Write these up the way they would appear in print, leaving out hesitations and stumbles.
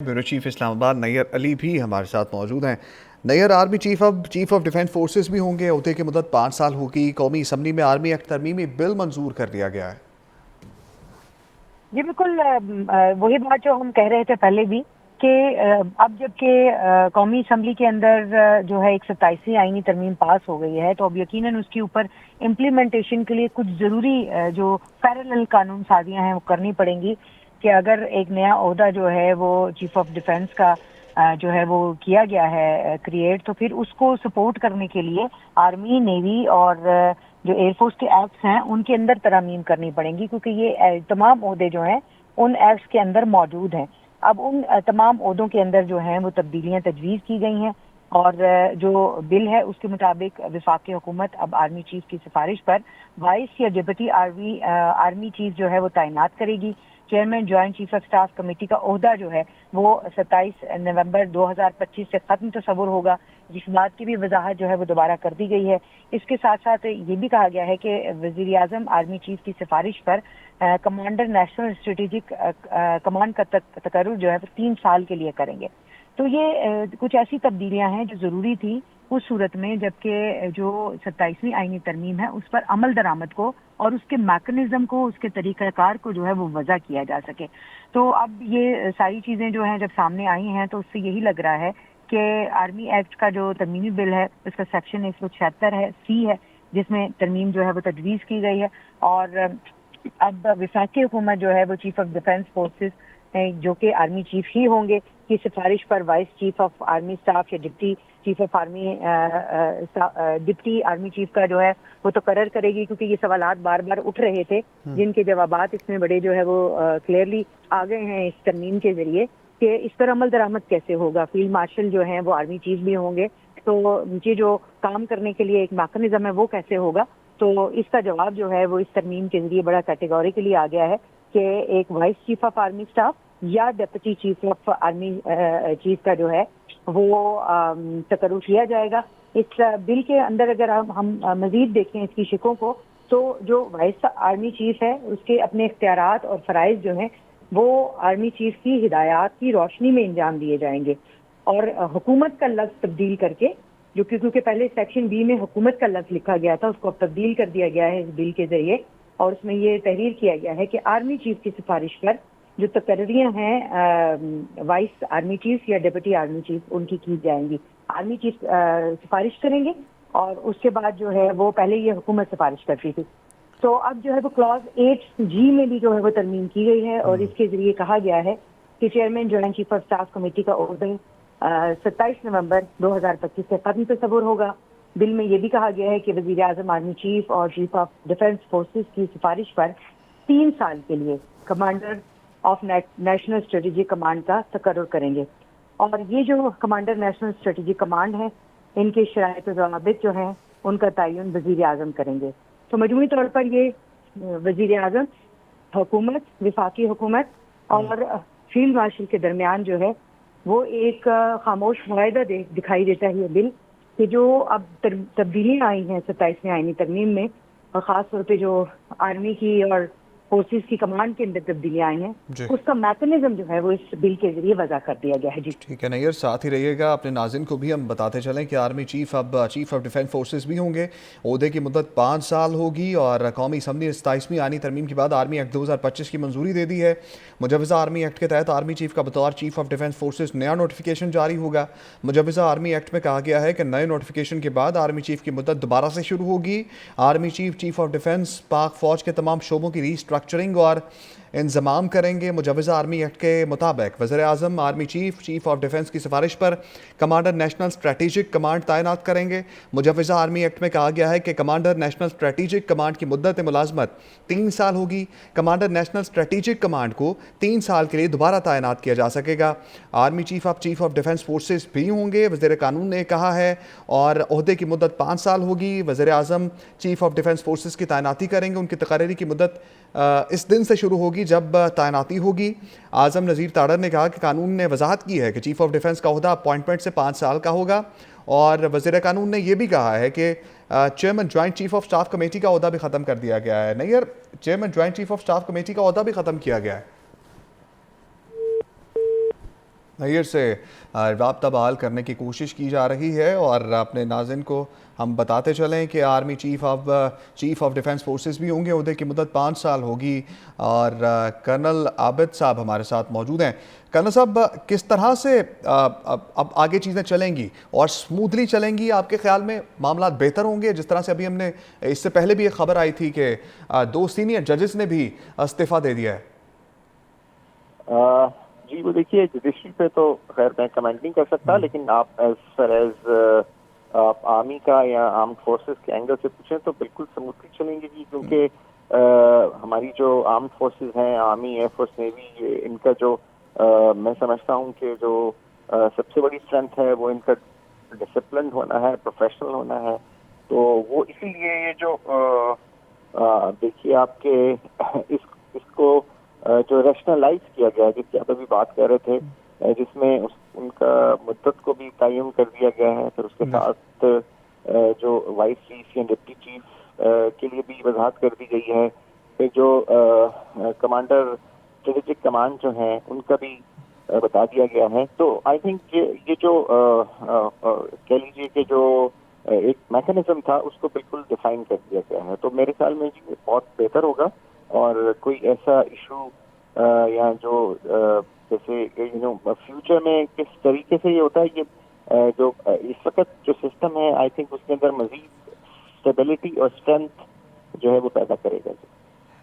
Bureau chief इस्लाम आबाद नैयर अली भी हमारे साथ मौजूद हैं। नैयर, आर्मी चीफ अब चीफ ऑफ डिफेंस फोर्सेस भी होंगे। ओहदे की मुद्दत 5 साल होगी। कौमी असम्बली में आर्मी एक्ट तरमीमी बिल मंजूर कर दिया गया है। जी बिल्कुल, वही बात जो हम कह रहे थे पहले भी कि अब जबकि कौमी असम्बली के अंदर जो है एक 27वीं आईनी तरमीम पास हो गई है, तो अब यकीनन उसके ऊपर इम्प्लीमेंटेशन के लिए कुछ ज़रूरी जो पैरेलल कानून साजियाँ हैं वो करनी पड़ेंगी कि अगर एक नया ओहदा जो है वो चीफ ऑफ डिफेंस का जो है वो किया गया है क्रिएट, तो फिर उसको सपोर्ट करने के लिए आर्मी, नेवी और जो एयरफोर्स के एक्ट्स हैं उनके अंदर तरमीम करनी पड़ेंगी, क्योंकि ये तमाम ओहदे जो हैं उन एक्ट्स के अंदर मौजूद हैं। अब उन तमाम ओहदों के अंदर जो हैं वो तब्दीलियां तजवीज़ की गई हैं और जो बिल है उसके मुताबिक वफाकी हुकूमत अब आर्मी चीफ की सिफारिश पर वाइस या डिप्टी आर्मी चीफ जो है वो तैनात करेगी। Chairman joint chief of staff committee का ओहदा जो है वो 27 नवंबर 2025 से ख़त्म तस्वुर होगा, जिस बात की भी वजाहत जो है वो दोबारा कर दी गई है। इसके साथ साथ ये भी कहा गया है कि वज़ीर आज़म आर्मी चीफ की सिफारिश पर कमांडर नेशनल स्ट्रेटेजिक कमांड का तकर्रुर जो है 3 साल के लिए करेंगे। तो ये कुछ ऐसी तब्दीलियां हैं जो ज़रूरी थी उस सूरत में जबकि जो 27वीं आईनी तरमीम है उस पर अमल दरामद को और उसके मैकेनिज्म को, उसके तरीक़ाकार को जो है वो वज़ा किया जा सके। तो अब ये सारी चीज़ें जो हैं जब सामने आई हैं तो उससे यही लग रहा है कि आर्मी एक्ट का जो तरमीमी बिल है उसका सेक्शन 176 है, सी है, जिसमें तरमीम जो है वो तजवीज़ की गई है। और अब वफाकी हुकूमत जो है वो चीफ ऑफ डिफेंस फोर्सेस जो कि आर्मी चीफ ही होंगे की सिफारिश पर vice chief of army staff या deputy chief of army deputy army chief का जो है वो तो करर करेगी, क्योंकि ये सवालात बार बार उठ रहे थे जिनके जवाबात इसमें बड़े जो है वो क्लियरली आ गए हैं इस तरमीम के जरिए कि इस पर अमल दरामद कैसे होगा। फील्ड मार्शल जो हैं वो आर्मी चीफ भी होंगे, तो ये जो काम करने के लिए एक मैकेनिज्म है वो कैसे होगा। तो इसका जवाब जो है वो इस तरमीम के जरिए बड़ा कैटेगोरिकली आ गया है कि एक vice chief of army staff या deputy chief of army chief का जो है वो तकर्रुर किया जाएगा। इस बिल के अंदर अगर हम मजीद देखें इसकी शिकों को, तो जो वाइस आर्मी चीफ है उसके अपने इख्तियारात और फ़राइज़ जो हैं वो आर्मी चीफ की हिदायत की रोशनी में इंजाम दिए जाएंगे और हुकूमत का लफ्ज़ तब्दील करके, जो क्योंकि पहले सेक्शन बी में हुकूमत का लफ्ज़ लिखा गया था उसको अब तब्दील कर दिया गया है इस बिल के जरिए, और उसमें ये तहरीर किया गया है कि आर्मी चीफ की सिफारिश पर जो तकर्रियाँ हैं वाइस आर्मी चीफ या डिप्टी आर्मी चीफ उनकी की जाएंगी। आर्मी चीफ सिफारिश करेंगे और उसके बाद जो है वो पहले ये हुकूमत सिफारिश करती थी। तो अब जो है वो क्लॉज 8G में भी जो है वो तरमीम की गई है और इसके जरिए कहा गया है कि chairman joint chief of staff committee का ओहदा 27 नवंबर 2025 से ख़त्म तस्वुर होगा। बिल में ये भी कहा गया है कि वज़ीर आज़म आर्मी चीफ और चीफ ऑफ डिफेंस फोर्सेस की सिफारिश पर 3 साल के लिए commander of national strategic command का तकर्रुर करेंगे। और ये जो कमांडर नेशनल स्ट्रेटेजिक कमांड है इनके शराइत ज़वाबित जो हैं उनका तयन वज़ीर आज़म करेंगे। तो मजमूई तौर पर ये वज़ीर आज़म, हुकूमत, वफाकी हुकूमत और फील्ड मार्शल के दरमियान जो है वो एक खामोश मुआहदा दिखाई देता है ये बिल कि जो अब तब्दीलियाँ आई हैं 27वीं आईनी तरमीम में, और ख़ास तौर पे जो आर्मी की और फोर्सेस की कमांड के अंदर तब्दीलियाँ आई हैं उसका मैकेनिज्म जो है वो इस बिल के जरिए वज़ा कर दिया गया है। जी ठीक है नैयर, साथ ही रहिएगा। अपने नाज़िन को भी हम बताते चलें कि आर्मी चीफ अब चीफ ऑफ डिफेंस फोर्सेस भी होंगे। ओहदे की मुद्दत 5 साल होगी और कौमी असम्बली ने 27वीं आईनी तरमीम के बाद आर्मी एक्ट 2025 की मंजूरी दे दी है। मुजवज़ा आर्मी एक्ट के तहत आर्मी चीफ का बतौर चीफ ऑफ डिफेंस फोर्सेस नया नोटिफिकेशन जारी होगा। मुजवज़ा आर्मी एक्ट में कहा गया है कि नए नोटिफिकेशन के बाद आर्मी चीफ की मुद्दत दोबारा से शुरू होगी। Army chief chief of defence पाक फ़ौज के तमाम शोबों की रीस्ट्रक्चरिंग और इंतज़ाम करेंगे। मुजवज़ा आर्मी एक्ट के मुताबिक वज़ीर आज़म army chief chief of defence की सिफारिश पर कमांडर नेशनल स्ट्रेटेजिक कमांड तैनात करेंगे। मुजवज़ा आर्मी एक्ट में कहा गया है कि कमांडर नेशनल स्ट्रेटेजिक कमांड की मुद्दत मुलाजमत 3 साल होगी। कमांडर नेशनल स्ट्रेटेजिक कमांड को 3 साल के लिए दोबारा तैनात किया जा सकेगा। Army chief of defence forces भी होंगे, वज़ीर कानून ने कहा है, और ओहदे की मुद्दत 5 साल होगी। वज़ीर आज़म चीफ ऑफ डिफेंस फोर्सेस की तैनाती करेंगे। उनकी तकर्री की मुद्दत इस दिन से शुरू होगी जब तैनाती होगी। आज़म नज़ीर ताड़र ने कहा कि कानून ने वजाहत की है कि चीफ ऑफ डिफेंस का ओहदा अपॉइंटमेंट से 5 साल का होगा, और वज़ीर कानून ने यह भी कहा है कि chairman joint chief of staff committee का ओहदा भी ख़त्म कर दिया गया है। नहीं यार, chairman joint chief of staff committee का ओहदा भी ख़त्म किया गया है। نیر سے رابطہ بحال کرنے کی کوشش کی جا رہی ہے، اور اپنے ناظرین کو ہم بتاتے چلیں کہ army chief of defence forces بھی ہوں گے، عہدے کی مدت 5 سال ہوگی، اور کرنل عابد صاحب ہمارے ساتھ موجود ہیں۔ کرنل صاحب، کس طرح سے اب آگے چیزیں چلیں گی اور سموتھلی چلیں گی؟ آپ کے خیال میں معاملات بہتر ہوں گے؟ جس طرح سے ابھی ہم نے اس سے پہلے بھی ایک خبر آئی تھی کہ 2 سینئر ججز نے بھی استعفیٰ دے دیا ہے۔ جی وہ دیکھیے، جوڈیشری پہ تو خیر میں کمنٹ نہیں کر سکتا، لیکن آپ ایز فار ایز آپ آرمی کا یا آرم فورسز کے اینگل سے پوچھیں تو بالکل سموتھلی چلیں گے جی، کیونکہ ہماری جو آرم فورسز ہیں، آرمی، ایئر فورس، نیوی، ان کا جو میں سمجھتا ہوں کہ جو سب سے بڑی اسٹرینتھ ہے وہ ان کا ڈسپلن ہونا ہے، پروفیشنل ہونا ہے۔ تو وہ اسی لیے یہ جو دیکھیے آپ کے اس کو جو ریشنلائز کیا گیا، جس کی آپ ابھی بات کر رہے تھے، جس میں ان کا مدت کو بھی تعین کر دیا گیا ہے، پھر اس کے ساتھ جو وائس چیف یا ڈپٹی چیف کے لیے بھی وضاحت کر دی گئی ہے، پھر جو کمانڈر اسٹریٹجک کمانڈ جو ہیں ان کا بھی بتا دیا گیا ہے۔ تو آئی تھنک یہ جو کہہ لیجیے کہ جو ایک میکینزم تھا اس کو بالکل ڈیفائن کر دیا گیا ہے، تو میرے خیال میں جی بہت بہتر ہوگا، اور کوئی ایسا ایشو یا جو جیسے فیوچر میں کس طریقے سے یہ ہوتا ہے، یہ جو اس وقت جو سسٹم ہے آئی تھنک اس کے اندر مزید اسٹیبلٹی اور اسٹرینتھ جو ہے وہ پیدا کرے گا۔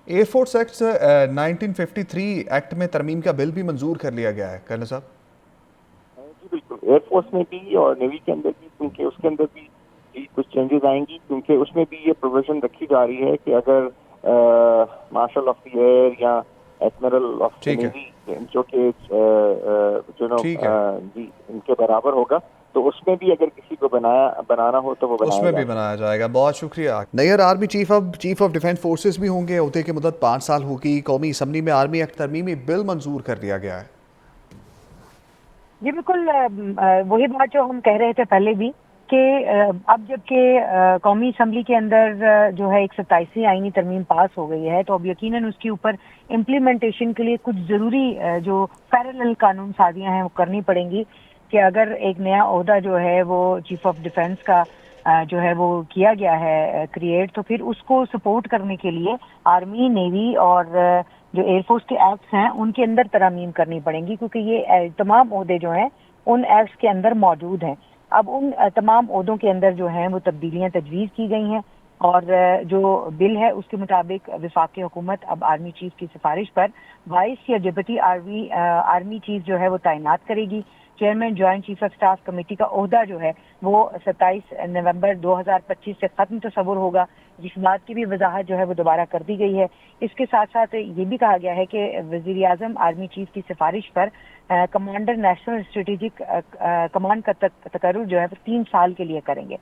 ایئر فورس ایکٹ 1953 ایکٹ میں ترمیم کا بل بھی منظور کر لیا گیا ہے کرنل صاحب۔ جی بالکل، ایئر فورس میں بھی اور نیوی کے اندر بھی، کیونکہ اس کے اندر بھی کچھ چینجز آئیں گی، کیونکہ اس میں بھی یہ پروویژن رکھی جا رہی ہے کہ اگر مارشل آف دی ایئر یا ایڈمرل آف دی نیوی جو کہ جی ان کے برابر ہوگا، تو اس میں بھی اگر کسی کو بنانا ہو تو وہ اس میں بھی بنایا جائے گا۔ بہت شکریہ۔ Nayyar, army chief of defence forces بھی ہوں گے، عہدے کی مدت 5 سال ہوگی، قومی اسمبلی میں آرمی ایکٹ ترمیمی بل منظور کر دیا گیا ہے۔ جی بالکل، وہی بات جو ہم کہہ رہے تھے پہلے بھی کہ اب جب کہ قومی اسمبلی کے اندر جو ہے 127ویں آئینی ترمیم پاس ہو گئی ہے، تو اب یقیناً اس کے اوپر امپلیمنٹیشن کے لیے کچھ ضروری جو پیرالل قانون سازیاں ہیں وہ کرنی پڑیں گی، کہ اگر ایک نیا عہدہ جو ہے وہ چیف آف ڈیفنس کا جو ہے وہ کیا گیا ہے کریٹ، تو پھر اس کو سپورٹ کرنے کے لیے آرمی، نیوی اور جو ایئر فورس کے ایکٹس ہیں ان کے اندر ترامیم کرنی پڑیں گی، کیونکہ یہ تمام عہدے جو ہیں ان ایکٹس کے اندر موجود ہیں۔ اب ان تمام عہدوں کے اندر جو ہیں وہ تبدیلیاں تجویز کی گئی ہیں، اور جو بل ہے اس کے مطابق وفاقی حکومت اب آرمی چیف کی سفارش پر وائس یا ڈپٹی آرمی چیف جو ہے وہ تعینات کرے گی۔ Chairman joint chief of staff committee کا عہدہ جو ہے وہ 27 نومبر 2025 سے ختم تصور ہوگا، جس بات کی بھی وضاحت جو ہے وہ دوبارہ کر دی گئی ہے۔ اس کے ساتھ ساتھ یہ بھی کہا گیا ہے کہ وزیر اعظم آرمی چیف کی سفارش پر کمانڈر نیشنل اسٹریٹجک کمانڈ کا تقرر جو ہے وہ 3 سال کے لیے کریں گے۔